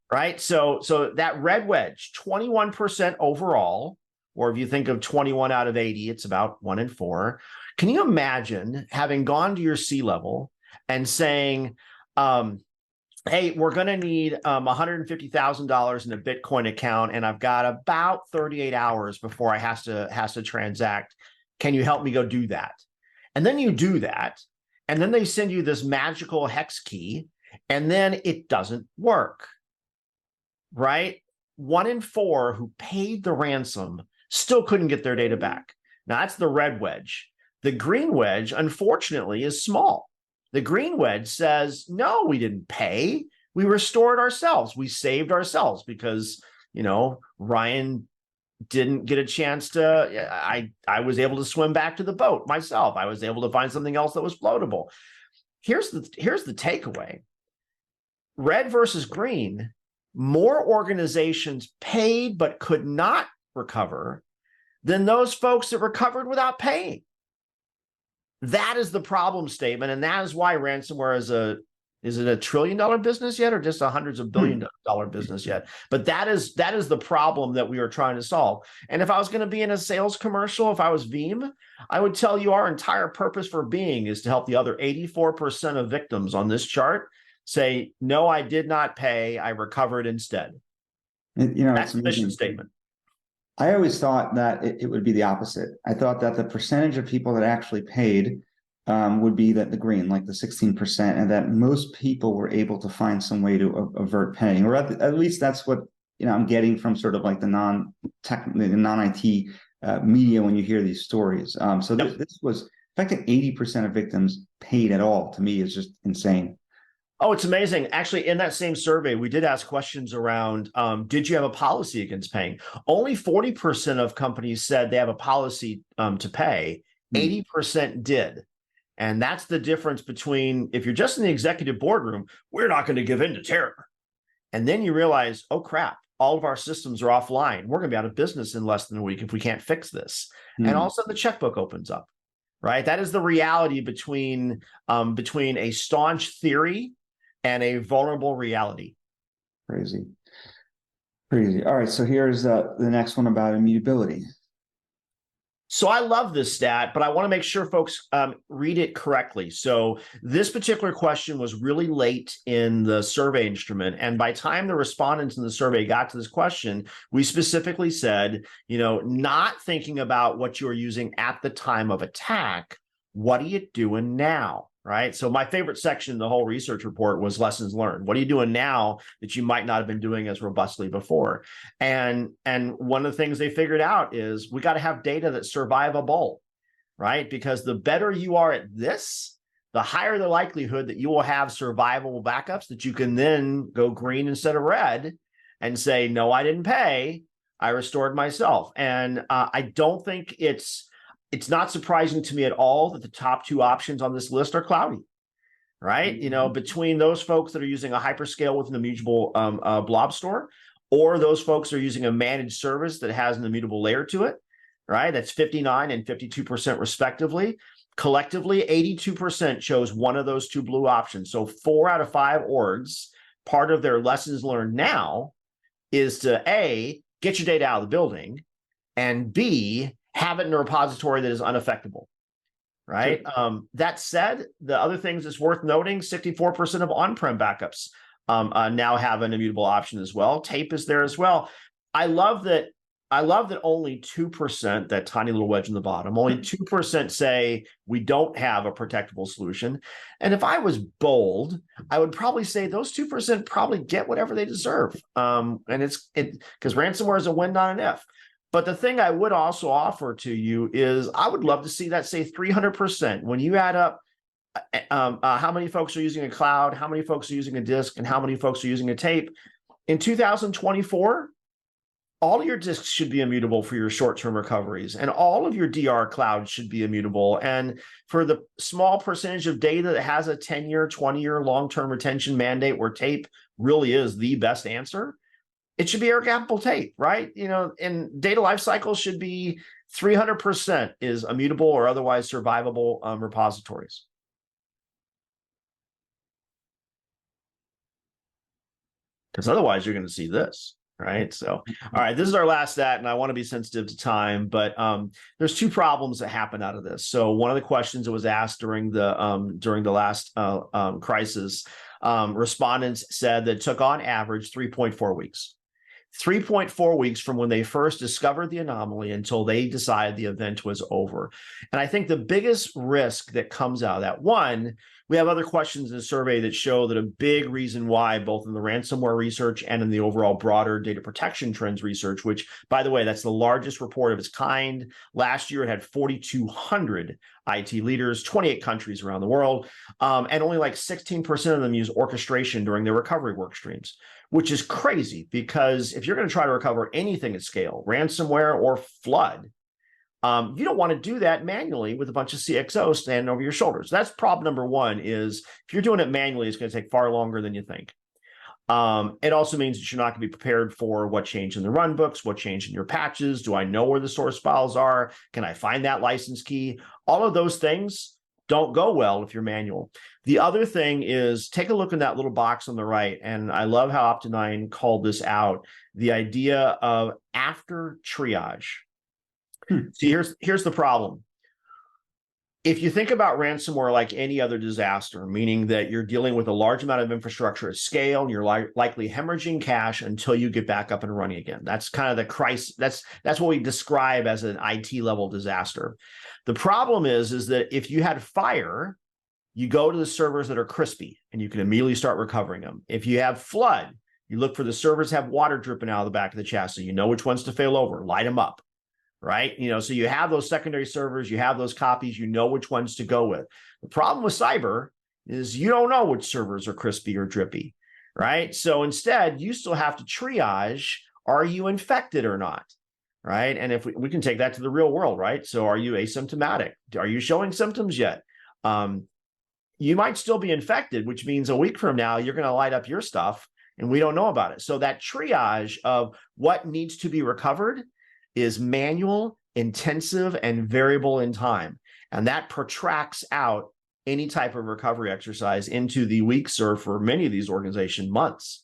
S2: Right. So that red wedge, 21% overall, or if you think of 21 out of 80, it's about 1 in 4. Can you imagine having gone to your C-level and saying, hey, we're going to need $150,000 in a Bitcoin account, and I've got about 38 hours before I has to transact. Can you help me go do that? And then you do that, and then they send you this magical hex key, and then it doesn't work, right? 1 in 4 who paid the ransom still couldn't get their data back. Now, that's the red wedge. The green wedge, unfortunately, is small. The green wedge says, no, we didn't pay. We restored ourselves. We saved ourselves because, Ryan didn't get a chance to, I was able to swim back to the boat myself. I was able to find something else that was floatable. Here's the takeaway. Red versus green, more organizations paid but could not recover than those folks that recovered without paying. That is the problem statement, and that is why ransomware is it $1 trillion business yet, or just a hundreds of billion dollar business yet? But that is the problem that we are trying to solve. And if I was going to be in a sales commercial, if I was Veeam, I would tell you our entire purpose for being is to help the other 84% of victims on this chart say, no, I did not pay, I recovered instead. That's the mission statement.
S1: I always thought that it would be the opposite. I thought that the percentage of people that actually paid would be the green, like the 16%, and that most people were able to find some way to avert paying, or at least that's what I'm getting from sort of like the non-IT media when you hear these stories. So this was, in fact, 80% of victims paid at all. To me, is just insane.
S2: Oh, it's amazing. Actually, in that same survey, we did ask questions around, did you have a policy against paying? Only 40% of companies said they have a policy to pay. 80% did. And that's the difference between, if you're just in the executive boardroom, we're not going to give in to terror. And then you realize, oh, crap, all of our systems are offline. We're going to be out of business in less than a week if we can't fix this. And all of a sudden the checkbook opens up, right? That is the reality between a staunch theory and a vulnerable reality.
S1: Crazy. All right, so here's the next one about immutability.
S2: So I love this stat, but I want to make sure folks read it correctly. So this particular question was really late in the survey instrument. And by the time the respondents in the survey got to this question, we specifically said, not thinking about what you're using at the time of attack, what are you doing now? Right. So my favorite section in the whole research report was lessons learned. What are you doing now that you might not have been doing as robustly before? And one of the things they figured out is we got to have data that's survivable, right? Because the better you are at this, the higher the likelihood that you will have survivable backups that you can then go green instead of red and say, no, I didn't pay. I restored myself. And I don't think it's not surprising to me at all that the top 2 options on this list are cloudy, right? Between those folks that are using a hyperscale with an immutable blob store, or those folks are using a managed service that has an immutable layer to it, right? That's 59 and 52% respectively. Collectively, 82% chose one of those two blue options. So 4 out of 5 orgs, part of their lessons learned now is to A, get your data out of the building, and B, have it in a repository that is unaffectable, right? Sure. That said, the other things that's worth noting, 64% of on-prem backups now have an immutable option as well. Tape is there as well. I love that only 2%, that tiny little wedge in the bottom, only 2% say we don't have a protectable solution. And if I was bold, I would probably say those 2% probably get whatever they deserve. And it's because ransomware is a win, not an if. But the thing I would also offer to you is I would love to see that say 300%. When you add up how many folks are using a cloud, how many folks are using a disk, and how many folks are using a tape, in 2024, all of your disks should be immutable for your short-term recoveries, and all of your DR clouds should be immutable. And for the small percentage of data that has a 10-year, 20-year long-term retention mandate where tape really is the best answer, it should be air-gappable tape, right? And data lifecycle should be 300% is immutable or otherwise survivable repositories. Because otherwise you're going to see this. Right. So, all right, this is our last stat, and I want to be sensitive to time, but there's 2 problems that happen out of this. So one of the questions that was asked during the last crisis, respondents said that it took on average 3.4 weeks. 3.4 weeks from when they first discovered the anomaly until they decided the event was over. And I think the biggest risk that comes out of that, one, we have other questions in the survey that show that a big reason why, both in the ransomware research and in the overall broader data protection trends research, which, by the way, that's the largest report of its kind. Last year, it had 4,200 IT leaders, 28 countries around the world, and only like 16% of them use orchestration during their recovery work streams, which is crazy because if you're going to try to recover anything at scale, ransomware or flood, you don't want to do that manually with a bunch of CXOs standing over your shoulders. That's problem number one, is if you're doing it manually, it's going to take far longer than you think. It also means that you're not going to be prepared for what changed in the run books, what changed in your patches. Do I know where the source files are? Can I find that license key? All of those things don't go well if you're manual. The other thing is, take a look in that little box on the right, and I love how Opti9 called this out, the idea of after triage. See, here's the problem. If you think about ransomware like any other disaster, meaning that you're dealing with a large amount of infrastructure at scale, and you're likely hemorrhaging cash until you get back up and running again. That's kind of the crisis. That's what we describe as an IT level disaster. The problem is that if you had fire, you go to the servers that are crispy and you can immediately start recovering them. If you have flood, you look for the servers that have water dripping out of the back of the chassis. You know which ones to fail over, light them up. Right? So you have those secondary servers, you have those copies, you know which ones to go with. The problem with cyber is you don't know which servers are crispy or drippy, right? So instead, you still have to triage, are you infected or not, right? And if we can take that to the real world, right? So are you asymptomatic? Are you showing symptoms yet? You might still be infected, which means a week from now, you're going to light up your stuff and we don't know about it. So that triage of what needs to be recovered is manual, intensive, and variable in time. And that protracts out any type of recovery exercise into the weeks, or for many of these organizations, months.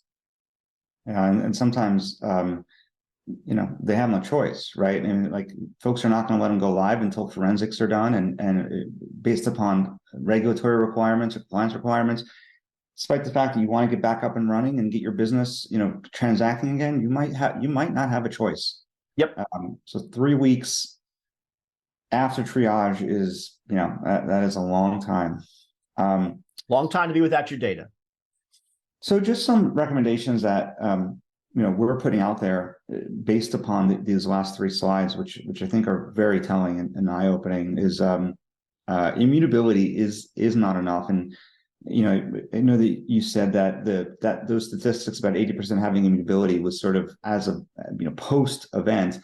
S1: Yeah, and sometimes, they have no choice, right? And like, folks are not going to let them go live until forensics are done, and based upon regulatory requirements or compliance requirements, despite the fact that you want to get back up and running and get your business, transacting again, you might not have a choice.
S2: Yep.
S1: So 3 weeks after triage is, that is a long time.
S2: Long time to be without your data.
S1: So just some recommendations that, we're putting out there based upon these last 3 slides, which I think are very telling and eye-opening, is immutability is not enough. And I know that you said that those statistics about 80% having immutability was sort of as a post event.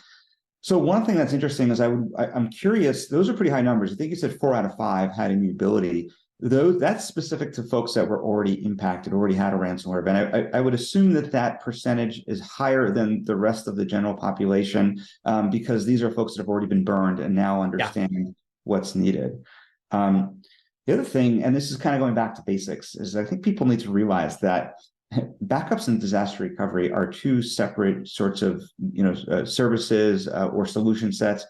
S1: So one thing that's interesting is I'm curious. Those are pretty high numbers. I think you said 4 out of 5 had immutability. That's specific to folks that were already impacted, already had a ransomware event. I would assume that percentage is higher than the rest of the general population, because these are folks that have already been burned and now understand what's needed. The other thing, and this is kind of going back to basics, is I think people need to realize that backups and disaster recovery are two separate sorts of services or solution sets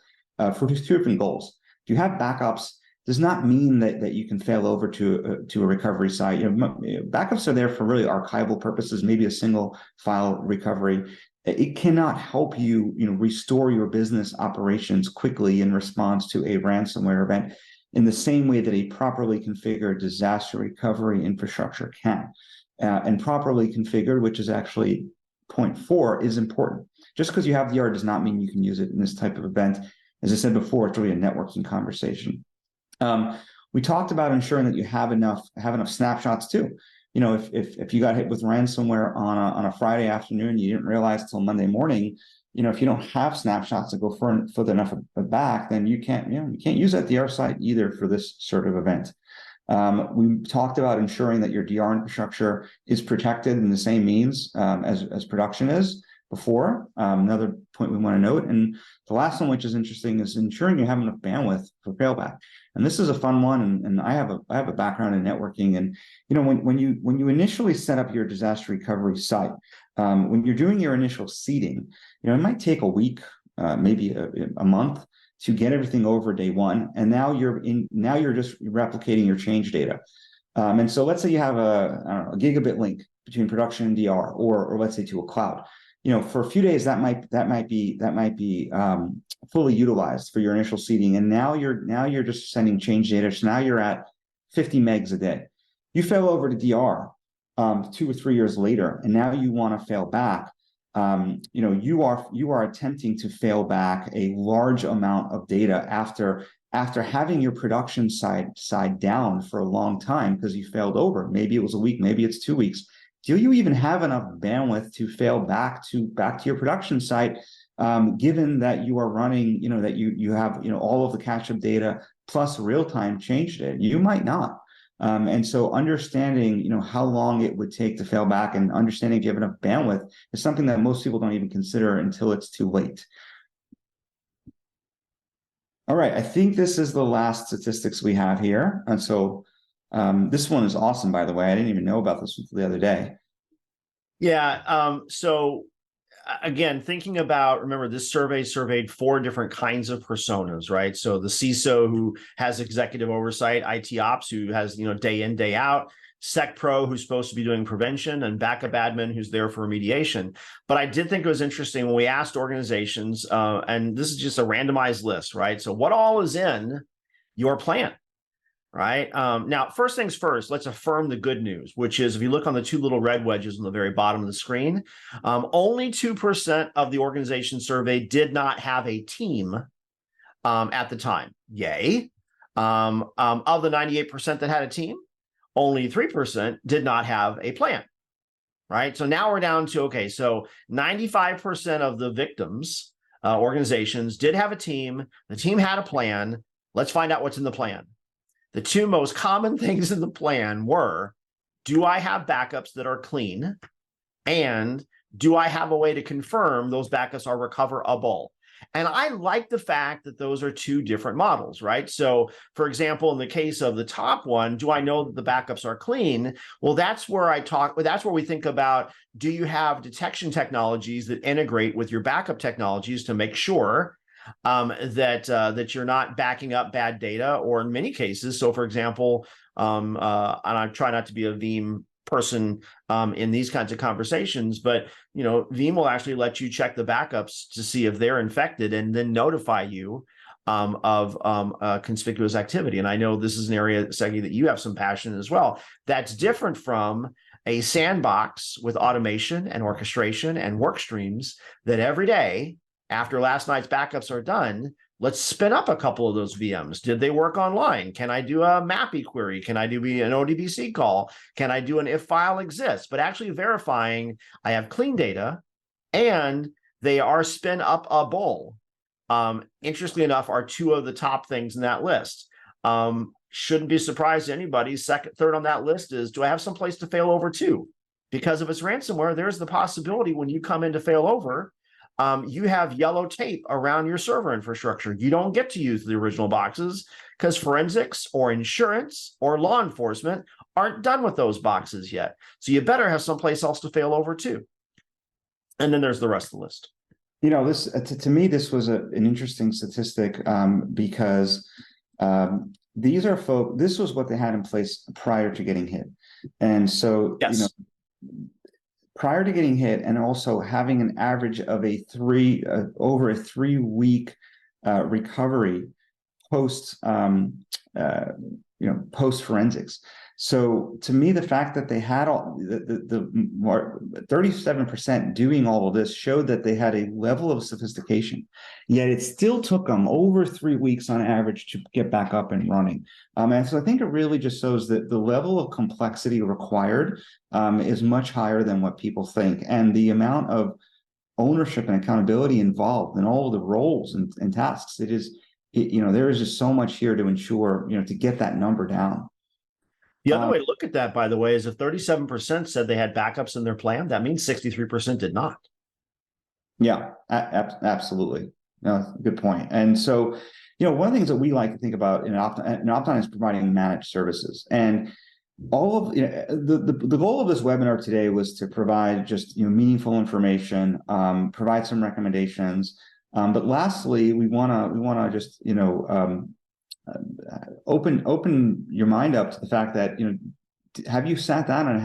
S1: for two different goals. If you have backups, does not mean that you can fail over to a recovery site. Backups are there for really archival purposes, maybe a single file recovery. It cannot help you, restore your business operations quickly in response to a ransomware event in the same way that a properly configured disaster recovery infrastructure can. And properly configured, which is actually point 4, is important. Just because you have DR does not mean you can use it in this type of event. As I said before, it's really a networking conversation. We talked about ensuring that you have enough snapshots too. If you got hit with ransomware on a Friday afternoon, you didn't realize till Monday morning, if you don't have snapshots to go further enough back, then you can't use that DR site either for this sort of event. We talked about ensuring that your DR infrastructure is protected in the same means as production is before. Another point we want to note, and the last one, which is interesting, is ensuring you have enough bandwidth for failback. And this is a fun one, and I have a background in networking. And when you initially set up your disaster recovery site, when you're doing your initial seeding, it might take a week, maybe a month to get everything over day one. And now you're just replicating your change data. And so let's say you have a gigabit link between production and DR, or let's say to a cloud. For a few days that might be fully utilized for your initial seeding, and now you're just sending change data. So now you're at 50 megs a day. You fail over to DR 2 or 3 years later, and now you want to fail back. You are attempting to fail back a large amount of data after having your production side down for a long time because you failed over. Maybe it was a week, maybe it's 2 weeks. Do you even have enough bandwidth to fail back to your production site, given that you are running, that you have, all of the catch-up data plus real-time change data? You might not. And so understanding, how long it would take to fail back and understanding if you have enough bandwidth is something that most people don't even consider until it's too late. All right, I think this is the last statistics we have here. And so this one is awesome, by the way. I didn't even know about this until the other day.
S2: Yeah. So again, thinking about, remember, this survey surveyed 4 different kinds of personas, right? So the CISO, who has executive oversight, IT ops, who has, day in, day out, Sec Pro, who's supposed to be doing prevention, and backup admin, who's there for remediation. But I did think it was interesting when we asked organizations, and this is just a randomized list, right? So what all is in your plan? Right. Now, first things first, let's affirm the good news, which is if you look on the 2 little red wedges on the very bottom of the screen, only 2% of the organization survey did not have a team at the time. Yay. Of the 98% that had a team, only 3% did not have a plan. Right. So now we're down to, okay, so 95% of the victims organizations did have a team. The team had a plan. Let's find out what's in the plan. The 2 most common things in the plan were, do I have backups that are clean? And do I have a way to confirm those backups are recoverable? And I like the fact that those are 2 different models, right? So for example, in the case of the top one, do I know that the backups are clean? Well, that's where we think about, do you have detection technologies that integrate with your backup technologies to make sure that you're not backing up bad data, or in many cases. So for example, and I try not to be a Veeam person in these kinds of conversations, but Veeam will actually let you check the backups to see if they're infected and then notify you of conspicuous activity. And I know this is an area, Segi, that you have some passion as well. That's different from a sandbox with automation and orchestration and work streams that every day, after last night's backups are done, let's spin up a couple of those VMs. Did they work online? Can I do a MAPI query? Can I do an ODBC call? Can I do an if file exists? But actually verifying I have clean data and they are spin-upable. Interestingly enough, are 2 of the top things in that list. Shouldn't be surprised to anybody. Third on that list is, do I have some place to fail over to? Because if it's ransomware, there's the possibility when you come in to fail over, you have yellow tape around your server infrastructure. You don't get to use the original boxes because forensics or insurance or law enforcement aren't done with those boxes yet. So you better have someplace else to fail over too. And then there's the rest of the list.
S1: This to me, this was an interesting statistic because this was what they had in place prior to getting hit. And so,
S2: yes.
S1: Prior to getting hit, and also having an average of over a 3-week recovery post post forensics. So to me, the fact that they had all the 37% doing all of this showed that they had a level of sophistication, yet it still took them over 3 weeks on average to get back up and running. And so I think it really just shows that the level of complexity required is much higher than what people think, and the amount of ownership and accountability involved in all of the roles and tasks. There is just so much here to ensure, to get that number down.
S2: The other way to look at that, by the way, is if 37% said they had backups in their plan, that means 63% did not.
S1: Yeah, absolutely. No, good point. And so, one of the things that we like to think about in Opton is providing managed services. And all of the goal of this webinar today was to provide just meaningful information, provide some recommendations. But lastly, we want to just open your mind up to the fact that have you sat down and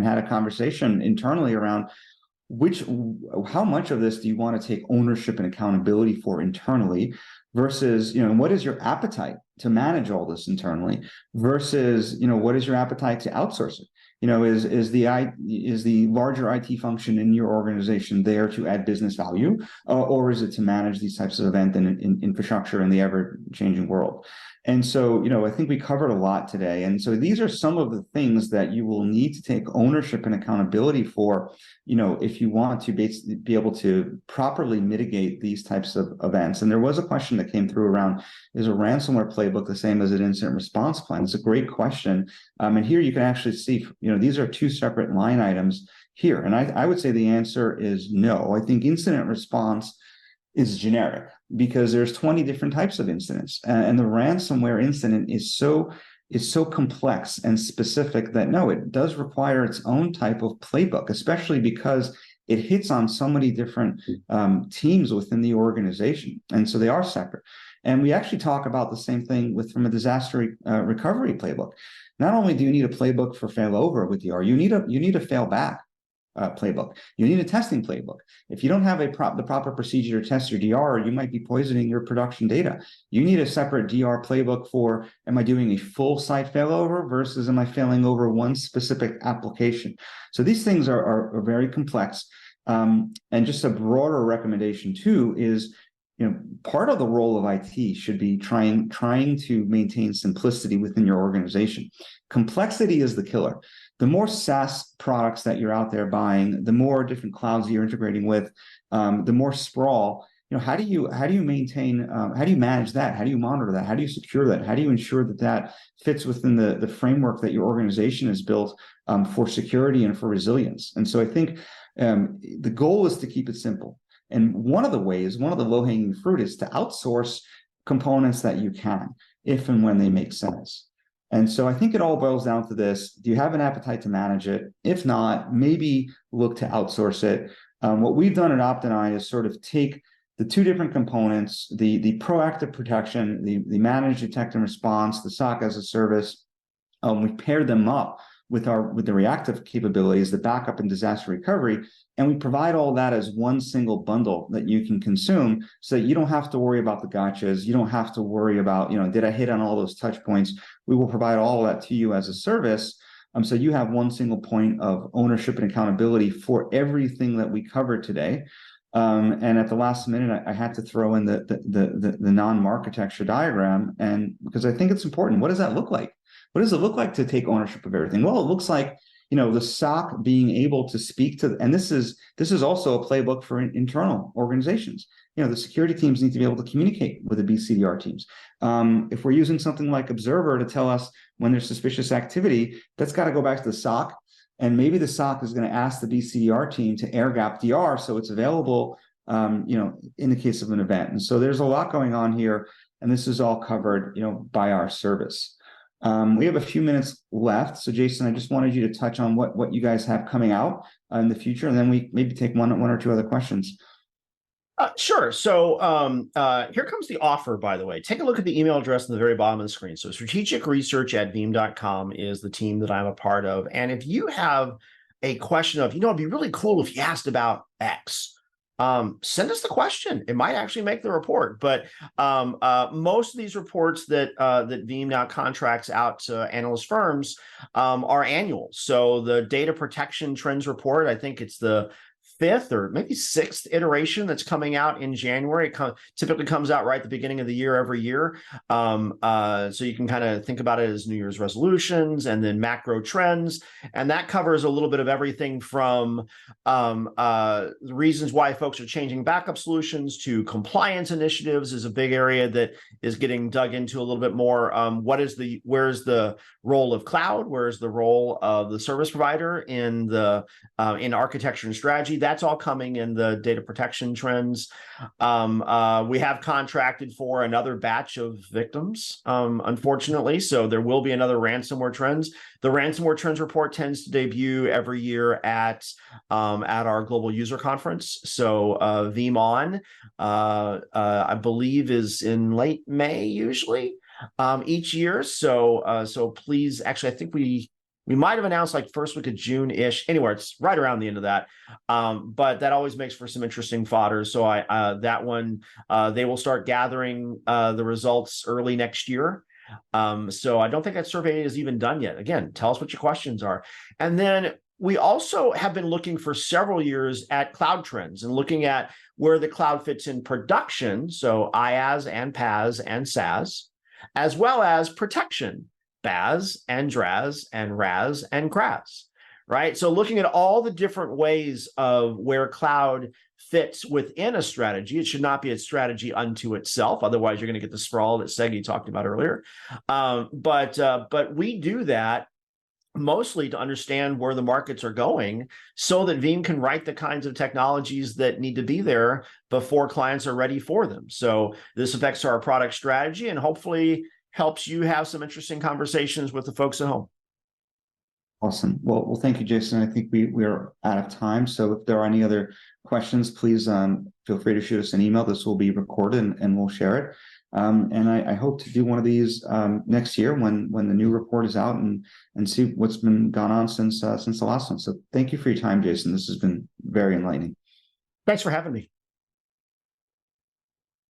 S1: had a conversation internally around how much of this do you want to take ownership and accountability for internally versus what is your appetite to manage all this internally versus what is your appetite to outsource it. Is the larger IT function in your organization there to add business value, or is it to manage these types of event and infrastructure in the ever-changing world? And so, I think we covered a lot today. And so these are some of the things that you will need to take ownership and accountability for, if you want to be able to properly mitigate these types of events. And there was a question that came through around, is a ransomware playbook the same as an incident response plan? It's a great question. And here you can actually see, these are two separate line items here. And I would say the answer is no. I think incident response is generic because there's 20 different types of incidents, and the ransomware incident is so complex and specific that no, it does require its own type of playbook, especially because it hits on so many different teams within the organization, and so they are separate. And we actually talk about the same thing from a disaster recovery playbook. Not only do you need a playbook for failover with DR, you need a fail back playbook. You need a testing playbook. If you don't have the proper procedure to test your DR, you might be poisoning your production data. You need a separate DR playbook for, am I doing a full site failover versus am I failing over one specific application? So these things are very complex. And just a broader recommendation too is, part of the role of IT should be trying to maintain simplicity within your organization. Complexity is the killer. The more SaaS products that you're out there buying, the more different clouds you're integrating with, the more sprawl. How do you maintain? How do you manage that? How do you monitor that? How do you secure that? How do you ensure that fits within the framework that your organization has built for security and for resilience? And so I think the goal is to keep it simple. And one of the low-hanging fruit is to outsource components that you can, if and when they make sense. And so I think it all boils down to this. Do you have an appetite to manage it? If not, maybe look to outsource it. What we've done at Opton is sort of take the two different components, the proactive protection, the managed detect and response, the SOC as a service. We paired them up with the reactive capabilities, the backup and disaster recovery, and we provide all that as one single bundle that you can consume, so that you don't have to worry about the gotchas. You don't have to worry about, did I hit on all those touch points? We will provide all of that to you as a service. So you have one single point of ownership and accountability for everything that we covered today. And at the last minute, I had to throw in the non-architecture diagram, and because I think it's important. What does that look like? What does it look like to take ownership of everything? Well, it looks like, the SOC being able to speak to, and this is also a playbook for internal organizations. The security teams need to be able to communicate with the BCDR teams. If we're using something like Observer to tell us when there's suspicious activity, that's got to go back to the SOC. and maybe the SOC is going to ask the BCDR team to air gap DR so it's available, in the case of an event. And so there's a lot going on here, and this is all covered, by our service. We have a few minutes left, so Jason, I just wanted you to touch on what you guys have coming out in the future, and then we maybe take one or two other questions.
S2: Sure. So here comes the offer, by the way. Take a look at the email address on the very bottom of the screen. So strategicresearch@veeam.com is the team that I'm a part of. And if you have a question of, it'd be really cool if you asked about X, send us the question. It might actually make the report. But most of these reports that Veeam now contracts out to analyst firms are annual. So the Data Protection Trends Report, I think it's the fifth or maybe sixth iteration that's coming out in January. It typically comes out right at the beginning of the year every year. So you can kind of think about it as New Year's resolutions and then macro trends. And that covers a little bit of everything from the reasons why folks are changing backup solutions to compliance initiatives is a big area that is getting dug into a little bit more. Where's the role of cloud? Where's the role of the service provider in architecture and strategy? That's all coming in the data protection trends. We have contracted for another batch of victims, unfortunately. So there will be another ransomware trends. The ransomware trends report tends to debut every year at our global user conference. So Veeam On, I believe, is in late May usually each year. So please, actually, I think we might have announced like first week of June-ish. Anyway, it's right around the end of that. But that always makes for some interesting fodder. So that one, they will start gathering the results early next year. So I don't think that survey is even done yet. Again, tell us what your questions are. And then we also have been looking for several years at cloud trends and looking at where the cloud fits in production. So IaaS and PaaS and SaaS, as well as protection. BAS and DRAS and RAS and CRAS, right? So looking at all the different ways of where cloud fits within a strategy. It should not be a strategy unto itself. Otherwise, you're going to get the sprawl that Segi talked about earlier. But we do that mostly to understand where the markets are going so that Veeam can write the kinds of technologies that need to be there before clients are ready for them. So this affects our product strategy and hopefully helps you have some interesting conversations with the folks at home.
S1: Awesome. Well, thank you, Jason. I think we're out of time. So if there are any other questions, please feel free to shoot us an email. This will be recorded and we'll share it. And I hope to do one of these next year when the new report is out and see what's been gone on since the last one. So thank you for your time, Jason. This has been very enlightening.
S2: Thanks for having me.